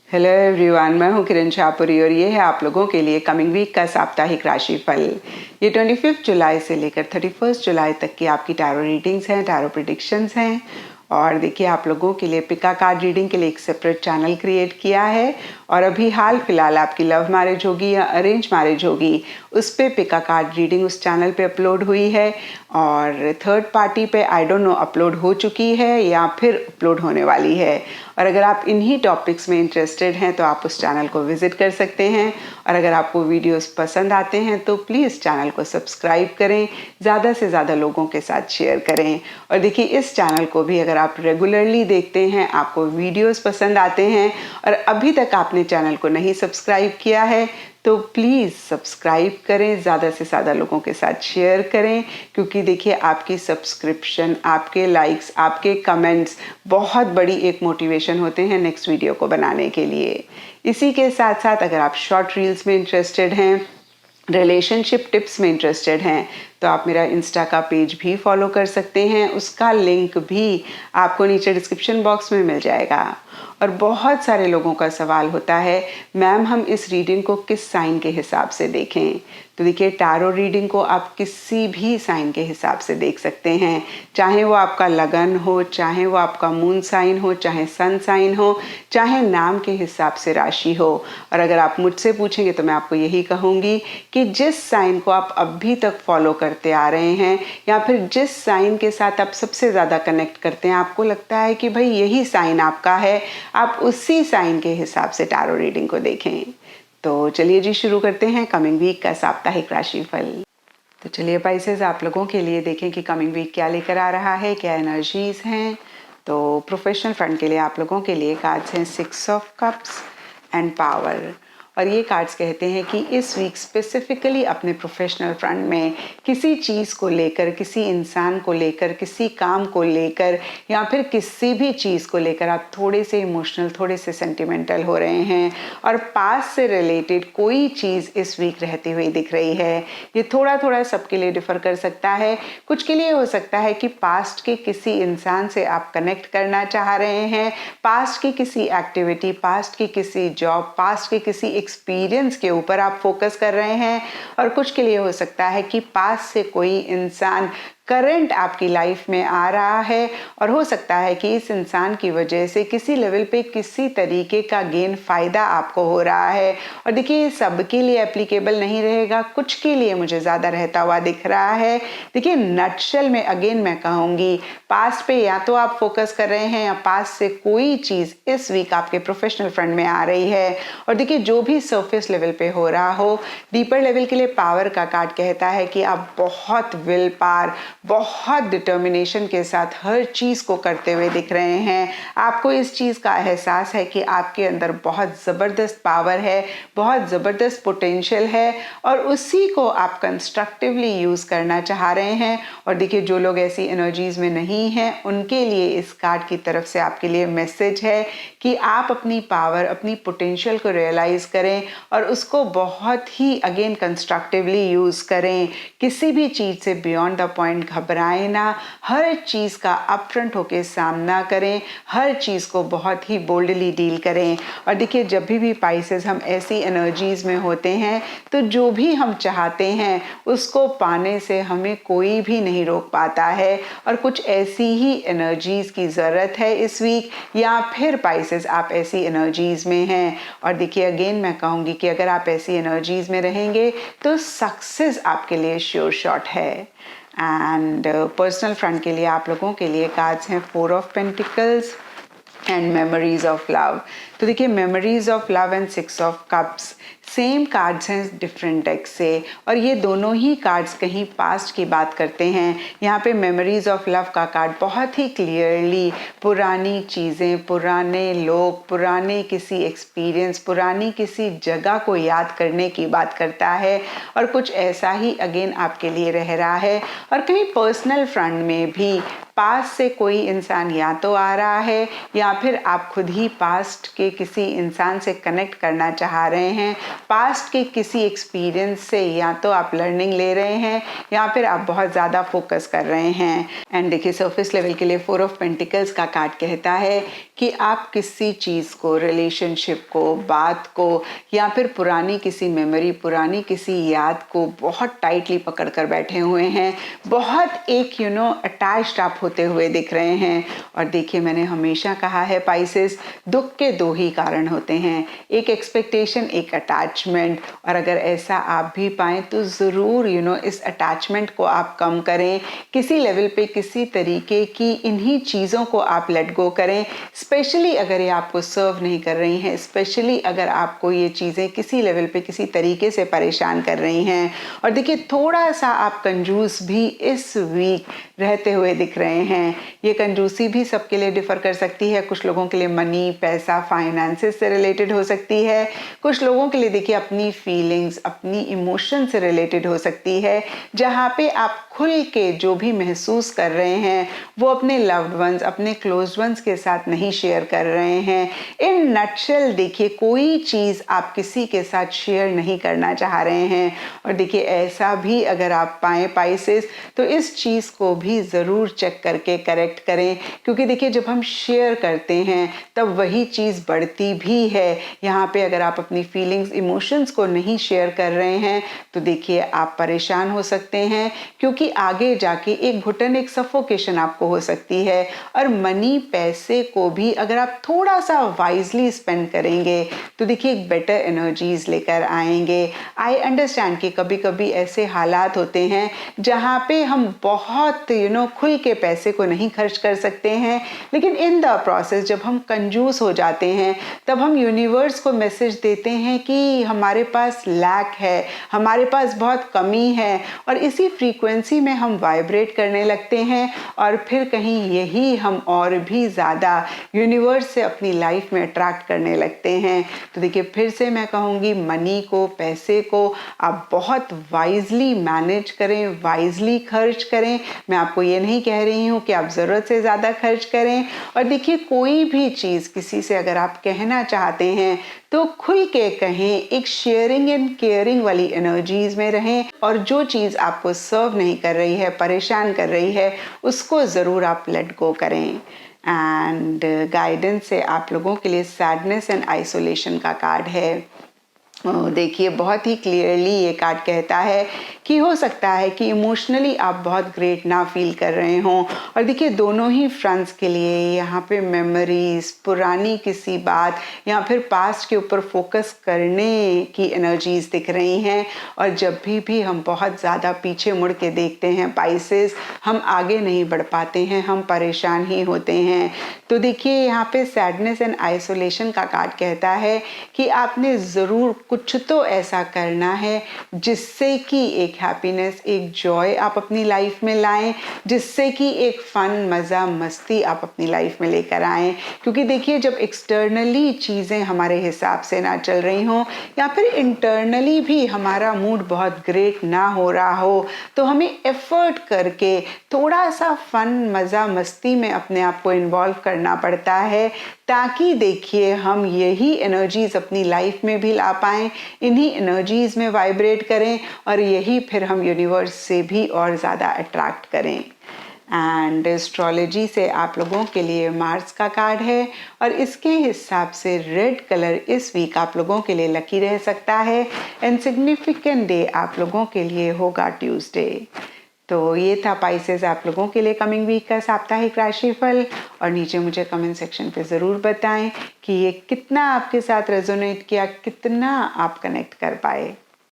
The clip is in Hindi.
हेलो एवरीवन, मैं हूं किरण शाहपुरी और ये है आप लोगों के लिए कमिंग वीक का साप्ताहिक राशिफल। ये 25 जुलाई से लेकर 31 जुलाई तक की आपकी टैरो रीडिंग्स हैं, टैरो प्रेडिक्शंस हैं। और देखिए, आप लोगों के लिए पिका कार्ड रीडिंग के लिए एक सेपरेट चैनल क्रिएट किया है। और अभी हाल फिलहाल आपकी लव मैरिज होगी या अरेंज मैरिज होगी, उस पर पिका कार्ड रीडिंग उस चैनल पे अपलोड हुई है। और थर्ड पार्टी पे आई डोंट नो अपलोड हो चुकी है या फिर अपलोड होने वाली है। और अगर आप इन्हीं टॉपिक्स में इंटरेस्टेड हैं तो आप उस चैनल को विजिट कर सकते हैं। और अगर आपको वीडियोस पसंद आते हैं तो प्लीज़ चैनल को सब्सक्राइब करें, ज़्यादा से ज़्यादा लोगों के साथ शेयर करें। और देखिए, इस चैनल को भी अगर आप रेगुलरली देखते हैं, आपको वीडियोस पसंद आते हैं और अभी तक आपने चैनल को नहीं सब्सक्राइब किया है तो प्लीज़ सब्सक्राइब करें, ज़्यादा से ज़्यादा लोगों के साथ शेयर करें। क्योंकि देखिए, आपकी सब्सक्रिप्शन, आपके लाइक्स, आपके कमेंट्स बहुत बड़ी एक मोटिवेशन होते हैं नेक्स्ट वीडियो को बनाने के लिए। इसी के साथ साथ अगर आप शॉर्ट रील्स में इंटरेस्टेड हैं, रिलेशनशिप टिप्स में इंटरेस्टेड हैं, तो आप मेरा इंस्टा का पेज भी फॉलो कर सकते हैं। उसका लिंक भी आपको नीचे डिस्क्रिप्शन बॉक्स में मिल जाएगा। और बहुत सारे लोगों का सवाल होता है, मैम हम इस रीडिंग को किस साइन के हिसाब से देखें? तो देखिए, टैरो रीडिंग को आप किसी भी साइन के हिसाब से देख सकते हैं, चाहे वो आपका लगन हो, चाहे वो आपका मून साइन हो, चाहे सन साइन हो, चाहे नाम के हिसाब से राशि हो। और अगर आप मुझसे पूछेंगे तो मैं आपको यही कहूँगी कि जिस साइन को आप अभी तक फॉलो करते आ रहे हैं या फिर जिस साइन के साथ आप सबसे ज़्यादा कनेक्ट करते हैं, आपको लगता है कि भाई यही साइन आपका है, आप उसी साइन के हिसाब से टैरो रीडिंग को देखें। तो चलिए जी, शुरू करते हैं कमिंग वीक का साप्ताहिक राशिफल। तो चलिए पाइसेस, आप लोगों के लिए देखें कि कमिंग वीक क्या लेकर आ रहा है, क्या एनर्जीज हैं। तो प्रोफेशनल फ्रंट के लिए आप लोगों के लिए कार्ड्स हैं 6 ऑफ कप्स एंड पावर। और ये कार्ड्स कहते हैं कि इस वीक स्पेसिफिकली अपने प्रोफेशनल फ्रंट में किसी चीज़ को लेकर, किसी इंसान को लेकर, किसी काम को लेकर या फिर किसी भी चीज़ को लेकर आप थोड़े से इमोशनल, थोड़े से सेंटिमेंटल हो रहे हैं। और पास्ट से रिलेटेड कोई चीज़ इस वीक रहती हुई दिख रही है। ये थोड़ा थोड़ा सबके लिए डिफर कर सकता है। कुछ के लिए हो सकता है कि पास्ट के किसी इंसान से आप कनेक्ट करना चाह रहे हैं, पास्ट की किसी एक्टिविटी, पास्ट की किसी जॉब, पास्ट के किसी एक्सपीरियंस के ऊपर आप फोकस कर रहे हैं। और कुछ के लिए हो सकता है कि पास्ट से कोई इंसान करंट आपकी लाइफ में आ रहा है और हो सकता है कि इस इंसान की वजह से किसी लेवल पे किसी तरीके का गेन फायदा आपको हो रहा है। और देखिए, ये सबके लिए एप्लीकेबल नहीं रहेगा, कुछ के लिए मुझे ज़्यादा रहता हुआ दिख रहा है। देखिए, नटशेल में अगेन मैं कहूँगी, पास्ट पे या तो आप फोकस कर रहे हैं या पास्ट से कोई चीज़ इस वीक आपके प्रोफेशनल फ्रंट में आ रही है। और देखिए, जो भी सरफेस लेवल पे हो रहा हो, डीपर लेवल के लिए पावर का कार्ड कहता है कि आप बहुत विल पावर, बहुत डिटर्मिनेशन के साथ हर चीज़ को करते हुए दिख रहे हैं। आपको इस चीज़ का एहसास है कि आपके अंदर बहुत ज़बरदस्त पावर है, बहुत ज़बरदस्त पोटेंशियल है और उसी को आप कंस्ट्रक्टिवली यूज़ करना चाह रहे हैं। और देखिए, जो लोग ऐसी एनर्जीज़ में नहीं हैं, उनके लिए इस कार्ड की तरफ से आपके लिए मैसेज है कि आप अपनी पावर, अपनी पोटेंशियल को रियलाइज़ करें और उसको बहुत ही अगेन कंस्ट्रक्टिवली यूज़ करें। किसी भी चीज़ से बियॉन्ड द पॉइंट घबराएं ना, हर चीज़ का अपफ्रंट होके सामना करें, हर चीज़ को बहुत ही बोल्डली डील करें। और देखिए, जब भी पाइसेस हम ऐसी एनर्जीज़ में होते हैं तो जो भी हम चाहते हैं उसको पाने से हमें कोई भी नहीं रोक पाता है। और कुछ ऐसी ही एनर्जीज़ की ज़रूरत है इस वीक, या फिर पाइसेस आप ऐसी एनर्जीज़ में हैं। और देखिए, अगेन मैं कहूँगी कि अगर आप ऐसी एनर्जीज़ में रहेंगे तो सक्सेस आपके लिए श्योर शॉट है। एंड पर्सनल फ्रंट के लिए आप लोगों के लिए कार्ड्स हैं 4 of pentacles and memories of love. तो देखिए, memories of love and 6 of cups same cards हैं डिफरेंट डेक से, और ये दोनों ही कार्ड्स कहीं पास्ट की बात करते हैं। यहाँ पे मेमोरीज ऑफ लव का कार्ड बहुत ही क्लियरली पुरानी चीज़ें, पुराने लोग, पुराने किसी एक्सपीरियंस, पुरानी किसी जगह को याद करने की बात करता है। और कुछ ऐसा ही अगेन आपके लिए रह रहा है। और कहीं पर्सनल फ्रंट में भी पास्ट से कोई इंसान या तो आ रहा है या फिर आप खुद ही पास्ट के किसी इंसान से कनेक्ट करना चाह रहे हैं, पास्ट के किसी एक्सपीरियंस से या तो आप लर्निंग ले रहे हैं या फिर आप बहुत ज़्यादा फोकस कर रहे हैं। एंड देखिए सरफेस लेवल के लिए 4 ऑफ पेंटिकल्स का कार्ड कहता है कि आप किसी चीज़ को, रिलेशनशिप को, बात को या फिर पुरानी किसी मेमोरी, पुरानी किसी याद को बहुत टाइटली पकड़ कर बैठे हुए हैं, बहुत एक अटैच्ड आप होते हुए दिख रहे हैं। और देखिए मैंने हमेशा कहा है पाइसेस, दुख के 2 ही कारण होते हैं, एक एक्सपेक्टेशन, एक अटैचमेंट। और अगर ऐसा आप भी पाएं तो ज़रूर इस अटैचमेंट को आप कम करें, किसी लेवल पे किसी तरीके की इन्हीं चीज़ों को आप लेट गो करें, स्पेशली अगर ये आपको सर्व नहीं कर रही हैं, स्पेशली अगर आपको ये चीज़ें किसी लेवल पे किसी तरीके से परेशान कर रही हैं। और देखिए थोड़ा सा आप कंजूस भी इस वीक रहते हुए दिख रहे हैं। ये कंजूसी भी सबके लिए डिफर कर सकती है, कुछ लोगों के लिए मनी, पैसा, फाइनेंसेस से रिलेटेड हो सकती है, कुछ लोगों के लिए देखिए अपनी फीलिंग्स, अपनी इमोशन से रिलेटेड हो सकती है, जहाँ पे आप खुल के जो भी महसूस कर रहे हैं वो अपने लव्ड वंस, अपने क्लोज वंस के साथ नहीं शेयर कर रहे हैं। इन नटशेल देखिए कोई चीज़ आप किसी के साथ शेयर नहीं करना चाह रहे हैं। और देखिए ऐसा भी अगर आप पाएं पाइसेस तो इस चीज़ को भी ज़रूर चेक करके करेक्ट करें, क्योंकि देखिए जब हम शेयर करते हैं तब वही चीज़ बढ़ती भी है। यहाँ पे अगर आप अपनी फीलिंग्स, इमोशंस को नहीं शेयर कर रहे हैं तो देखिए आप परेशान हो सकते हैं, क्योंकि आगे जाके एक घुटन, एक सफोकेशन आपको हो सकती है। और मनी, पैसे को भी अगर आप थोड़ा सा वाइजली स्पेंड करेंगे तो देखिए एक बेटर एनर्जीज लेकर आएंगे। आई अंडरस्टैंड कि कभी कभी ऐसे हालात होते हैं जहाँ पे हम बहुत खुल के पैसे को नहीं खर्च कर सकते हैं, लेकिन इन द प्रोसेस जब हम कंजूस हो जाते हैं तब हम यूनिवर्स को मैसेज देते हैं कि हमारे पास लैक है, हमारे पास बहुत कमी है, और इसी फ्रीक्वेंसी में हम वाइब्रेट करने लगते हैं और फिर कहीं यही हम और भी ज़्यादा यूनिवर्स से अपनी लाइफ में अट्रैक्ट करने लगते हैं। तो देखिए फिर से मैं कहूँगी मनी को, पैसे को आप बहुत वाइजली मैनेज करें, वाइजली खर्च करें। मैं आपको ये नहीं कह रही हूँ कि आप ज़रूरत से ज़्यादा खर्च करें। और देखिए कोई भी चीज़ किसी से अगर आप कहना चाहते हैं तो खुल के कहें, एक शेयरिंग एंड केयरिंग वाली एनर्जीज में रहें, और जो चीज़ आपको सर्व नहीं कर रही है, परेशान कर रही है, उसको ज़रूर आप लेट गो करें। एंड गाइडेंस से आप लोगों के लिए सैडनेस एंड आइसोलेशन का कार्ड है। देखिए बहुत ही क्लियरली ये कार्ड कहता है कि हो सकता है कि इमोशनली आप बहुत ग्रेट ना फील कर रहे हों। और देखिए दोनों ही फ्रंट्स के लिए यहाँ पे मेमोरीज, पुरानी किसी बात या फिर पास्ट के ऊपर फोकस करने की एनर्जीज दिख रही हैं। और जब भी हम बहुत ज़्यादा पीछे मुड़ के देखते हैं पाइसेस, हम आगे नहीं बढ़ पाते हैं, हम परेशान ही होते हैं। तो देखिए यहाँ पे सैडनेस एंड आइसोलेशन का कार्ड कहता है कि आपने ज़रूर कुछ तो ऐसा करना है जिससे कि एक हैप्पीनेस, एक जॉय आप अपनी लाइफ में लाएं, जिससे कि एक फन, मज़ा, मस्ती आप अपनी लाइफ में लेकर आएं। क्योंकि देखिए जब एक्सटर्नली चीज़ें हमारे हिसाब से ना चल रही हों या फिर इंटरनली भी हमारा मूड बहुत ग्रेट ना हो रहा हो, तो हमें एफर्ट करके थोड़ा सा फन, मज़ा, मस्ती में अपने आप को इन्वॉल्व करना पड़ता है, ताकि देखिए हम यही एनर्जीज अपनी लाइफ में भी ला पाएं, इन्हीं एनर्जीज में वाइब्रेट करें, और यही फिर हम यूनिवर्स से भी और ज़्यादा अट्रैक्ट करें। एंड एस्ट्रोलॉजी से आप लोगों के लिए मार्स का कार्ड है, और इसके हिसाब से रेड कलर इस वीक आप लोगों के लिए लकी रह सकता है। एंड सिग्निफिकेंट डे आप लोगों के लिए होगा ट्यूसडे। तो ये था पाइसेस आप लोगों के लिए कमिंग वीक का साप्ताहिक राशिफल। और नीचे मुझे कमेंट सेक्शन पे ज़रूर बताएं कि ये कितना आपके साथ रेजोनेट किया, कितना आप कनेक्ट कर पाए।